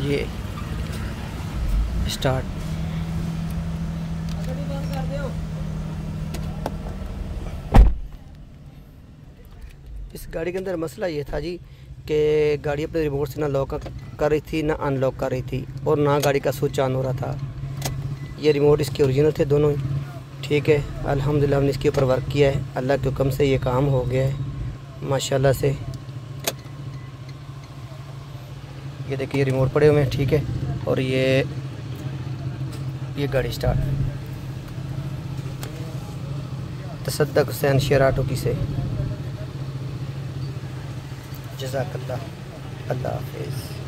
ये स्टार्ट। इस गाड़ी के अंदर मसला ये था जी कि गाड़ी अपने रिमोट से ना लॉक कर रही थी, ना अनलॉक कर रही थी, और ना गाड़ी का स्विच ऑन हो रहा था। ये रिमोट इसके ओरिजिनल थे दोनों ही, ठीक है। अल्हम्दुलिल्लाह हमने इसके ऊपर वर्क किया है, अल्लाह के हुक्म से ये काम हो गया है माशाल्लाह से। ये देखिए रिमोट पड़े हुए हैं, ठीक है। और ये गाड़ी स्टार्ट। तसद्दक हुसैन शेराटो की से। जज़ाकल्लाह, अल्लाह हाफ़िज़।